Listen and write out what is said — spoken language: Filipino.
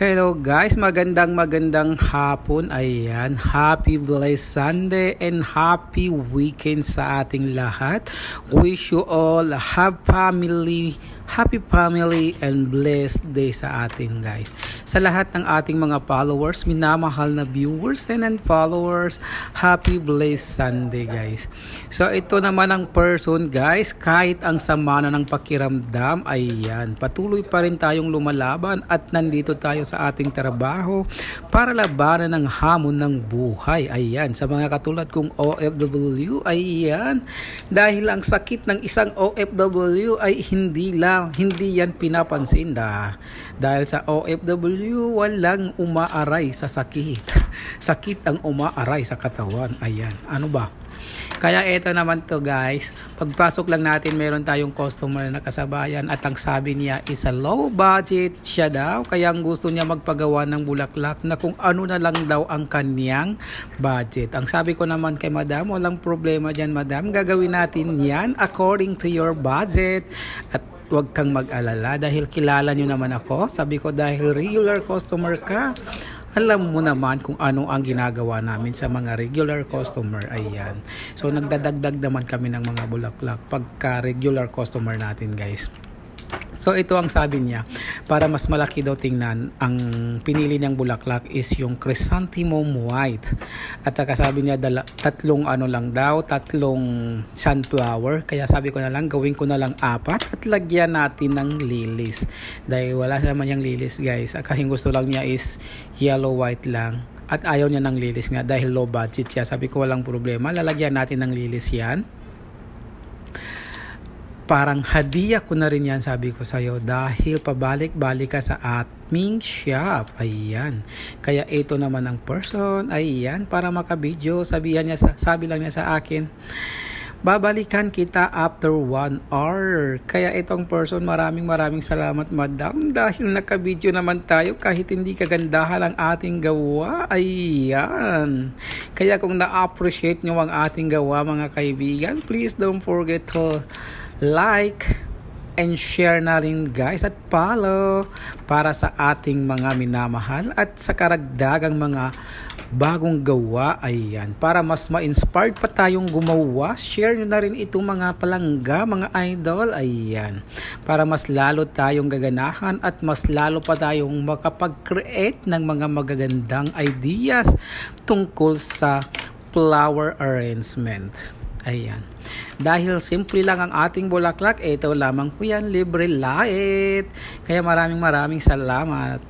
Hello guys, magandang hapon. Ayan, happy blessed Sunday and happy weekend sa ating lahat. Wish you all a happy family and blessed day sa atin guys. Sa lahat ng ating mga followers, minamahal na viewers and followers, happy blessed Sunday guys. So ito naman ang person guys, kahit ang sama na ng pakiramdam, ayan, patuloy pa rin tayong lumalaban at nandito tayo sa ating trabaho para labanan ng hamon ng buhay. Ayan, sa mga katulad kong OFW, ayan, dahil ang sakit ng isang OFW ay hindi yan pinapansin dahil sa OFW walang umaaray sa sakit. Sakit ang umaaray sa katawan. Ayan, ano ba? Kaya eto naman to guys, pagpasok lang natin meron tayong customer na kasabayan at ang sabi niya is a low budget siya daw, kaya ang gusto niya magpagawa ng bulaklak na kung ano na lang daw ang kanyang budget. Ang sabi ko naman kay madam, walang problema dyan madam, gagawin natin yan according to your budget at huwag kang mag-alala dahil kilala nyo naman ako. Sabi ko dahil regular customer ka, alam mo naman kung ano ang ginagawa namin sa mga regular customer. Ayan. So nagdadagdag naman kami ng mga bulaklak pagka regular customer natin guys. So ito ang sabi niya, para mas malaki daw tingnan, ang pinili niyang bulaklak is yung chrysanthemum white. At saka sabi niya tatlong sunflower. Kaya sabi ko na lang, gawin ko na lang 4 at lagyan natin ng lilies. Dahil wala naman yung lilies guys. Kasi gusto lang niya is yellow white lang. At ayaw niya ng lilies nga dahil low budget siya. Sabi ko walang problema, lalagyan natin ng lilies yan. Parang hadiah ko na rin yan, sabi ko sa'yo, dahil pabalik-balik ka sa aming shop. Ayan. Kaya ito naman ang person. Ayan, para makabidyo, sabi lang niya sa akin, babalikan kita after 1 hour. Kaya itong person, maraming salamat madam, dahil nakabidyo naman tayo kahit hindi kagandahan ang ating gawa. Ayan. Kaya kung na-appreciate nyo ang ating gawa mga kaibigan, please don't forget to like and share na rin guys at follow para sa ating mga minamahal at sa karagdagang mga bagong gawa. Ayan, para mas ma-inspired pa tayong gumawa, share nyo na rin itong mga palangga, mga idol. Ayan, para mas lalo tayong gaganahan at mas lalo pa tayong makapag-create ng mga magagandang ideas tungkol sa flower arrangement. Ayan. Dahil simple lang ang ating bulaklak, ito lamang po yan, libre light. Kaya maraming salamat.